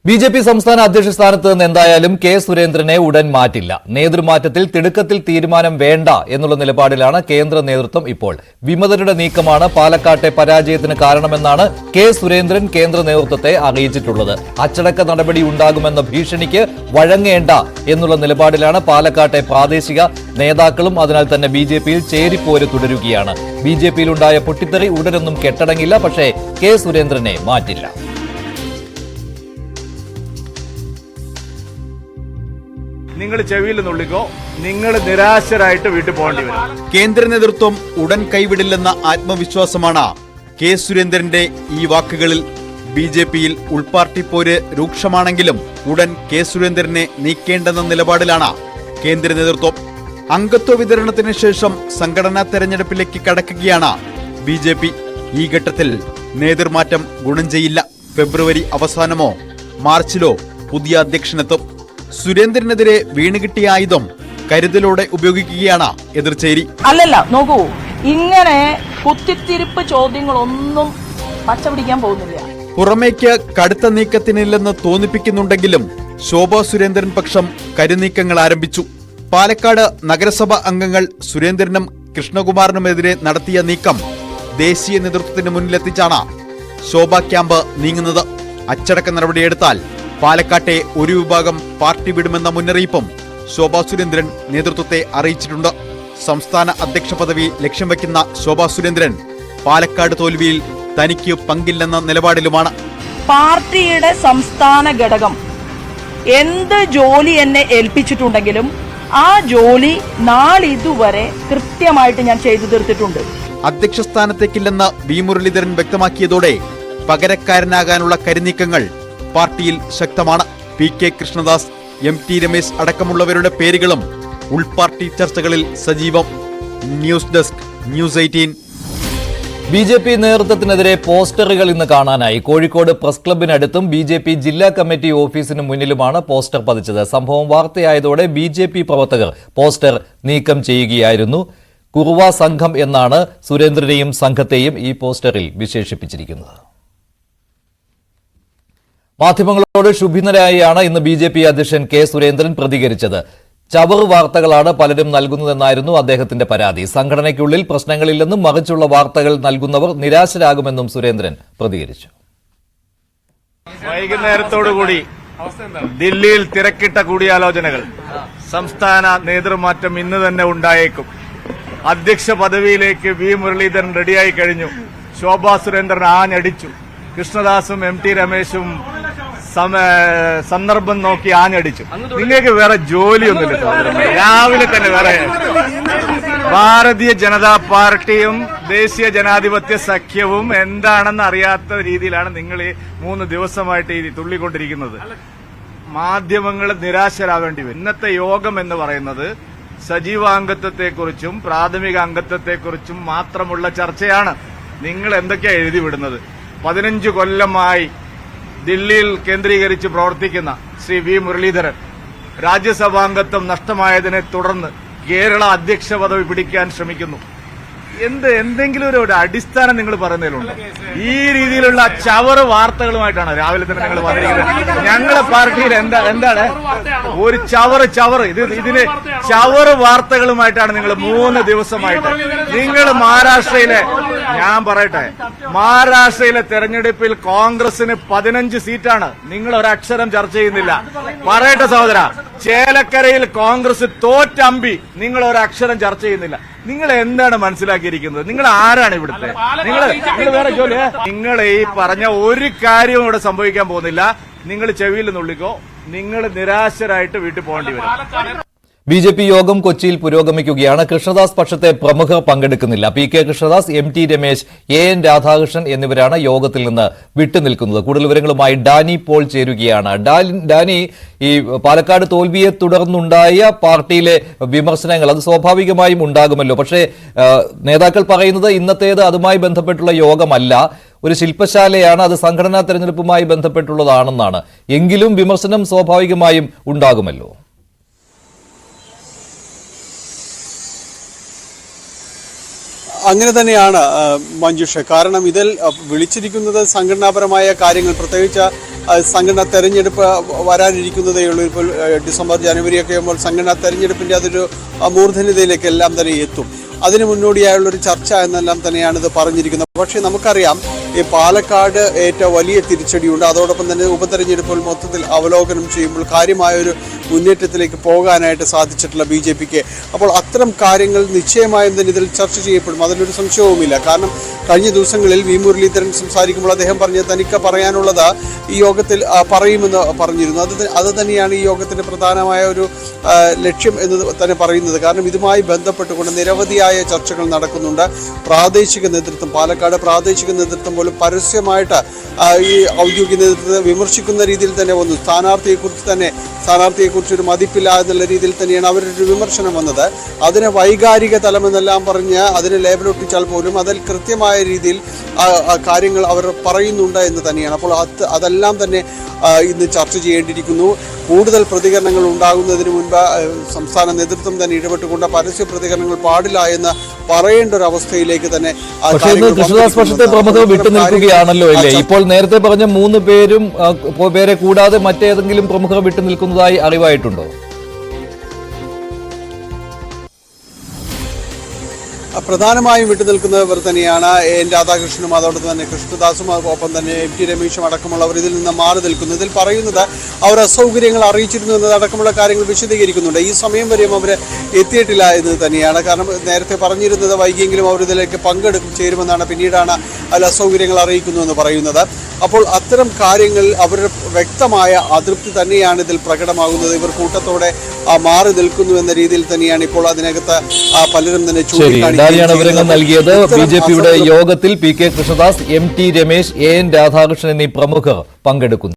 BJP. സംസ്ഥാന അധ്യക്ഷ സ്ഥാനത്ത് നിന്ന് എന്തായാലും കെ സുരേന്ദ്രനെ ഉടൻ മാറ്റില്ല. നേതൃമാറ്റത്തിൽ തിടുക്കത്തിൽ തീരുമാനം വേണ്ട എന്നുള്ള നിലപാടിലാണ് കേന്ദ്ര നേതൃത്വം ഇപ്പോൾ. വിമതരുടെ നീക്കമാണ് പാലക്കാട്ടെ പരാജയത്തിന് കാരണമെന്നാണ് കെ സുരേന്ദ്രൻ കേന്ദ്ര നേതൃത്വത്തെ അറിയിച്ചിട്ടുള്ളത്. അച്ചടക്ക നടപടി ഉണ്ടാകുമെന്ന ഭീഷണിക്ക് വഴങ്ങേണ്ട എന്നുള്ള നിലപാടിലാണ് പാലക്കാട്ടെ പ്രാദേശിക നേതാക്കളും. അതിനാൽ തന്നെ ബി.ജെ.പിയിൽ ചേരിപ്പോര് തുടരുകയാണ്. ബി.ജെ.പിയിലുണ്ടായ പൊട്ടിത്തെറി ഉടനൊന്നും കെട്ടടങ്ങില്ല. പക്ഷേ കെ സുരേന്ദ്രനെ മാറ്റില്ല. നിങ്ങൾ ചെവിയിൽ നുള്ളിക്കോ, നിങ്ങൾ നിരാശരായിട്ട് വീട്ടിൽ പോകേണ്ടി വരും. കേന്ദ്ര നേതൃത്വം ഉടൻ കൈവിടില്ലെന്ന ആത്മവിശ്വാസമാണ് കെ സുരേന്ദ്രന്റെ ഈ വാക്കുകളിൽ. ബി.ജെ.പിയിൽ ഉൾപാർട്ടി പോര് രൂക്ഷമാണെങ്കിലും ഉടൻ കെ സുരേന്ദ്രനെ നീക്കേണ്ടെന്ന നിലപാടിലാണ് കേന്ദ്ര നേതൃത്വം. അംഗത്വ വിതരണത്തിന് ശേഷം സംഘടനാ തെരഞ്ഞെടുപ്പിലേക്ക് കടക്കുകയാണ് ബി.ജെ.പി. ഈ ഘട്ടത്തിൽ നേതൃമാറ്റം ഗുണം ചെയ്യില്ല. ഫെബ്രുവരി അവസാനമോ മാർച്ചിലോ പുതിയ അധ്യക്ഷനെത്തും. സുരേന്ദ്രനെതിരെ വീണുകിട്ടിയ ആയുധം കരുതലോടെ ഉപയോഗിക്കുകയാണ് എതിർചേരി. അല്ലല്ല, നോക്കൂ, ഇങ്ങനെ കുത്തിത്തിരിപ്പ് ചോദ്യങ്ങളൊന്നും പച്ചപിടിക്കാൻ പോകുന്നില്ല. പുറമേക്ക് കടുത്ത നീക്കത്തിനില്ലെന്ന് തോന്നിപ്പിക്കുന്നുണ്ടെങ്കിലും ശോഭാ സുരേന്ദ്രൻ പക്ഷം കരുനീക്കങ്ങൾ ആരംഭിച്ചു. പാലക്കാട് നഗരസഭ അംഗങ്ങൾ സുരേന്ദ്രനും കൃഷ്ണകുമാറിനുമെതിരെ നടത്തിയ നീക്കം ദേശീയ നേതൃത്വത്തിന് മുന്നിലെത്തിച്ചാണ് ശോഭാ ക്യാമ്പ് നീങ്ങുന്നത്. അച്ചടക്ക നടപടിയെടുത്താൽ പാലക്കാട്ടെ ഒരു വിഭാഗം പാർട്ടി വിടുമെന്ന മുന്നറിയിപ്പും ശോഭാ സുരേന്ദ്രൻ നേതൃത്വത്തെ അറിയിച്ചിട്ടുണ്ട്. സംസ്ഥാന അധ്യക്ഷ പദവി ലക്ഷ്യം വയ്ക്കുന്ന ശോഭാ സുരേന്ദ്രൻ പാലക്കാട് തോൽവിയിൽ തനിക്ക് പങ്കില്ലെന്ന നിലപാടിലുമാണ്. പാർട്ടിയുടെ സംസ്ഥാന ഘടകം എന്ത് ജോലി എന്നെ ഏൽപ്പിച്ചിട്ടുണ്ടെങ്കിലും ആ ജോലി നാളിതുവരെ കൃത്യമായിട്ട് ഞാൻ ചെയ്തു തീർത്തിട്ടുണ്ട്. അധ്യക്ഷ സ്ഥാനത്തേക്കില്ലെന്ന് വി മുരളീധരൻ വ്യക്തമാക്കിയതോടെ പകരക്കാരനാകാനുള്ള കരുനീക്കങ്ങൾ പാർട്ടിയിൽ ശക്തമാണ്. P K Krishnadas, M T Ramesh അടക്കമുള്ളവരുടെ പേരുകളും ഉൾപാർട്ടി ചർച്ചകളിൽ സജീവം. News desk, news 18. ബി.ജെ.പി. നേതൃത്വത്തിനെതിരെ പോസ്റ്ററുകൾ ഇന്ന് കാണാനായി. കോഴിക്കോട് പ്രസ് ക്ലബിനടുത്തും ബി.ജെ.പി. ജില്ലാ കമ്മിറ്റി ഓഫീസിന് മുന്നിലുമാണ് പോസ്റ്റർ പതിച്ചത്. സംഭവം വാർത്തയായതോടെ ബി.ജെ.പി. പ്രവർത്തകർ പോസ്റ്റർ നീക്കം ചെയ്യുകയായിരുന്നു. കുറുവ സംഘം എന്നാണ് സുരേന്ദ്രനെയും സംഘത്തെയും ഈ പോസ്റ്ററിൽ വിശേഷിപ്പിച്ചിരിക്കുന്നത്. മാധ്യമങ്ങളോട് ക്ഷുഭിതനായാണ് ഇന്ന് ബി.ജെ.പി. അധ്യക്ഷൻ കെ സുരേന്ദ്രൻ പ്രതികരിച്ചത്. ചവറ് വാർത്തകളാണ് പലരും നൽകുന്നതെന്നായിരുന്നു അദ്ദേഹത്തിന്റെ പരാതി. സംഘടനയ്ക്കുള്ളിൽ പ്രശ്നങ്ങളില്ലെന്നും മറിച്ചുള്ള വാർത്തകൾ നൽകുന്നവർ നിരാശരാകുമെന്നും സുരേന്ദ്രൻ പ്രതികരിച്ചു. വൈകുന്നേരത്തോടുകൂടി ദില്ലിയിൽ തിരക്കിട്ട കൂടിയാലോചനകൾ. സംസ്ഥാന നേതൃമാറ്റം ഇന്ന് തന്നെ ഉണ്ടായേക്കും. അധ്യക്ഷ പദവിയിലേക്ക് വി മുരളീധരൻ റെഡിയായി കഴിഞ്ഞു. ശോഭാ സുരേന്ദ്രൻ ആഞ്ഞടിച്ചു. കൃഷ്ണദാസും എം ടി രമേശും സന്ദർഭം നോക്കി ആഞ്ഞടിച്ചു. നിങ്ങൾക്ക് വേറെ ജോലിയൊന്നുമില്ല. രാവിലെ തന്നെ വേറെ ഭാരതീയ ജനതാ പാർട്ടിയും ദേശീയ ജനാധിപത്യ സഖ്യവും എന്താണെന്ന് അറിയാത്ത രീതിയിലാണ് നിങ്ങൾ ഈ 3 ദിവസമായിട്ട് ഈ തുള്ളിക്കൊണ്ടിരിക്കുന്നത്. മാധ്യമങ്ങൾ നിരാശരാവേണ്ടി വരും. ഇന്നത്തെ യോഗം എന്ന് പറയുന്നത് സജീവാംഗത്വത്തെക്കുറിച്ചും പ്രാഥമിക അംഗത്വത്തെക്കുറിച്ചും മാത്രമുള്ള ചർച്ചയാണ്. നിങ്ങൾ എന്തൊക്കെയാണ് എഴുതി വിടുന്നത്? 15 കൊല്ലമായി ദില്ലിയിൽ കേന്ദ്രീകരിച്ച് പ്രവർത്തിക്കുന്ന ശ്രീ വി മുരളീധരൻ രാജ്യസഭാംഗത്വം നഷ്ടമായതിനെ തുടർന്ന് കേരള അധ്യക്ഷ പദവി പിടിക്കാൻ ശ്രമിക്കുന്നു. എന്തെങ്കിലും ഒരു അടിസ്ഥാനം നിങ്ങൾ പറയുന്നതിലുണ്ട്? ഈ രീതിയിലുള്ള ചവറ് വാർത്തകളുമായിട്ടാണ് രാവിലെ തന്നെ നിങ്ങൾ വന്നിരിക്കുന്നത്. ഞങ്ങളുടെ പാർട്ടിയിൽ എന്താണ് ഒരു ചവറ് ഇതിന് ചവറ് വാർത്തകളുമായിട്ടാണ് നിങ്ങൾ 3 ദിവസമായിട്ട്. നിങ്ങൾ മഹാരാഷ്ട്രയിലെ, ഞാൻ പറയട്ടെ, മഹാരാഷ്ട്രയിലെ തെരഞ്ഞെടുപ്പിൽ കോൺഗ്രസിന് 15 സീറ്റാണ്. നിങ്ങൾ ഒരക്ഷരം ചർച്ച ചെയ്യുന്നില്ല. പറയട്ടെ സഹോദര, ചേലക്കരയിൽ കോൺഗ്രസ് തോറ്റമ്പി, നിങ്ങൾ ഒരക്ഷരം ചർച്ച ചെയ്യുന്നില്ല. നിങ്ങൾ എന്താണ് മനസ്സിലാക്കിയിരിക്കുന്നത്? നിങ്ങൾ ആരാണ് ഇവിടുത്തെ? നിങ്ങൾ വേറെ ജോലി? നിങ്ങൾ ഈ പറഞ്ഞ ഒരു കാര്യവും ഇവിടെ സംഭവിക്കാൻ പോകുന്നില്ല. നിങ്ങൾ ചെവിയിൽ നുള്ളിക്കോ, നിങ്ങൾ നിരാശരായിട്ട് വീട്ടിൽ പോകേണ്ടി വരും. ബി.ജെ.പി. യോഗം കൊച്ചിയിൽ പുരോഗമിക്കുകയാണ്. കൃഷ്ണദാസ് പക്ഷത്തെ പ്രമുഖർ പങ്കെടുക്കുന്നില്ല. P K Krishnadas, M T Ramesh, N Radhakrishnan എന്നിവരാണ് യോഗത്തിൽ നിന്ന് വിട്ടുനിൽക്കുന്നത്. കൂടുതൽ വിവരങ്ങളുമായി ഡാനി പോൾ ചേരുകയാണ്. ഡാനി, ഈ പാലക്കാട് തോൽവിയെ തുടർന്നുണ്ടായ പാർട്ടിയിലെ വിമർശനങ്ങൾ അത് സ്വാഭാവികമായും ഉണ്ടാകുമല്ലോ. പക്ഷേ നേതാക്കൾ പറയുന്നത് ഇന്നത്തേത് അതുമായി ബന്ധപ്പെട്ടുള്ള യോഗമല്ല, ഒരു ശില്പശാലയാണ്, അത് സംഘടനാ തെരഞ്ഞെടുപ്പുമായി ബന്ധപ്പെട്ടുള്ളതാണെന്നാണ്. എങ്കിലും വിമർശനം സ്വാഭാവികമായും ഉണ്ടാകുമല്ലോ. അങ്ങനെ തന്നെയാണ് മഞ്ജുഷ. കാരണം ഇതിൽ വിളിച്ചിരിക്കുന്നത് സംഘടനാപരമായ കാര്യങ്ങൾ, പ്രത്യേകിച്ച് സംഘടനാ തെരഞ്ഞെടുപ്പ് വരാനിരിക്കുന്നതേ ഉള്ളൂ. ഇപ്പോൾ ഡിസംബർ ജനുവരിയൊക്കെ ആകുമ്പോൾ സംഘടനാ തെരഞ്ഞെടുപ്പിൻ്റെ അതൊരു മൂർധന്യതയിലേക്ക് എല്ലാം തന്നെ എത്തും. അതിന് മുന്നോടിയായുള്ളൊരു ചർച്ച എന്നെല്ലാം തന്നെയാണ് ഇത് പറഞ്ഞിരിക്കുന്നത്. പക്ഷേ നമുക്കറിയാം ഈ പാലക്കാട് ഏറ്റ വലിയ തിരിച്ചടിയുണ്ട്. അതോടൊപ്പം തന്നെ ഉപതെരഞ്ഞെടുപ്പുകൾ മൊത്തത്തിൽ അവലോകനം ചെയ്യുമ്പോൾ കാര്യമായൊരു മുന്നേറ്റത്തിലേക്ക് പോകാനായിട്ട് സാധിച്ചിട്ടുള്ള BJPക്ക്. അപ്പോൾ അത്തരം കാര്യങ്ങൾ നിശ്ചയമായും തന്നെ ഇതിൽ ചർച്ച ചെയ്യപ്പെടും, അതിലൊരു സംശയവുമില്ല. കാരണം കഴിഞ്ഞ ദിവസങ്ങളിൽ വി മുരളീധരൻ സംസാരിക്കുമ്പോൾ അദ്ദേഹം പറഞ്ഞത് തനിക്ക് പറയാനുള്ളത് ഈ യോഗത്തിൽ പറയുമെന്ന് പറഞ്ഞിരുന്നു. അത് തന്നെയാണ് ഈ യോഗത്തിൻ്റെ പ്രധാനമായ ഒരു ലക്ഷ്യം എന്ന് തന്നെ പറയുന്നത്. കാരണം ഇതുമായി ബന്ധപ്പെട്ടുകൊണ്ട് നിരവധിയായ ചർച്ചകൾ നടക്കുന്നുണ്ട്. പ്രാദേശിക നേതൃത്വം, പാലക്കാട് പ്രാദേശിക നേതൃത്വം പോലും പരസ്യമായിട്ട് ഈ ഔദ്യോഗിക നേതൃത്വത്തെ വിമർശിക്കുന്ന രീതിയിൽ തന്നെ വന്നു. സ്ഥാനാർത്ഥിയെക്കുറിച്ച് ഒരു മതിപ്പില്ല എന്നുള്ള രീതിയിൽ തന്നെയാണ് അവരുടെ വിമർശനം വന്നത്. അതിനെ വൈകാരിക തലമെന്നെല്ലാം പറഞ്ഞ് അതിനെ ലേബലൊട്ടിച്ചാൽ പോലും അതിൽ കൃത്യമായ രീതിയിൽ കാര്യങ്ങൾ അവർ പറയുന്നുണ്ട് എന്ന് തന്നെയാണ്. അപ്പോൾ അതെല്ലാം തന്നെ ഇന്ന് ചർച്ച ചെയ്യേണ്ടിയിരിക്കുന്നു. കൂടുതൽ പ്രതികരണങ്ങൾ ഉണ്ടാകുന്നതിന് മുൻപ് സംസ്ഥാന നേതൃത്വം തന്നെ ഇടപെട്ടുകൊണ്ട് പരസ്യ പ്രതികരണങ്ങൾ പാടില്ല എന്ന് പറയേണ്ട ഒരു അവസ്ഥയിലേക്ക് തന്നെ കൃഷ്ണദാസ് പക്ഷത്തെ പ്രമുഖർ വിട്ടുനിൽക്കുകയാണല്ലോ അല്ലേ? ഇപ്പോൾ നേരത്തെ പറഞ്ഞ 3 പേരെ കൂടാതെ മറ്റേതെങ്കിലും പ്രമുഖർ വിട്ടുനിൽക്കുന്നതായി അറിവായിട്ടുണ്ടോ? പ്രധാനമായും വിട്ടുനിൽക്കുന്നവർ തന്നെയാണ് എൻ രാധാകൃഷ്ണനും അതോടൊപ്പം തന്നെ കൃഷ്ണദാസും ഒപ്പം തന്നെ MT രമേശും അടക്കമുള്ളവർ ഇതിൽ നിന്ന് മാറി നിൽക്കുന്നു. ഇതിൽ പറയുന്നത് അവർ അസൗകര്യങ്ങൾ അറിയിച്ചിരുന്നു എന്നതടക്കമുള്ള കാര്യങ്ങൾ വിശദീകരിക്കുന്നുണ്ട്. ഈ സമയം വരെയും അവർ എത്തിയിട്ടില്ല എന്ന് തന്നെയാണ്. കാരണം നേരത്തെ പറഞ്ഞിരുന്നത് വൈകിയെങ്കിലും അവർ ഇതിലേക്ക് ചേരുമെന്നാണ്. പിന്നീടാണ് അതിൽ അസൗകര്യങ്ങൾ അറിയിക്കുന്നു എന്ന് പറയുന്നത്. അപ്പോൾ അത്തരം കാര്യങ്ങൾ അവരുടെ വ്യക്തമായ അതൃപ്തി തന്നെയാണ് ഇതിൽ പ്രകടമാകുന്നത്. ഇവർ കൂട്ടത്തോടെ മാറി നിൽക്കുന്നു എന്ന രീതിയിൽ തന്നെയാണ് ഇപ്പോൾ അതിനകത്ത് പലരും തന്നെ വിവരങ്ങൾ നൽകിയത്. BJPയുടെ യോഗത്തിൽ PK Krishnadas, MT Ramesh, AN Radhakrishnan എന്നീ പ്രമുഖർ പങ്കെടുക്കുന്നു.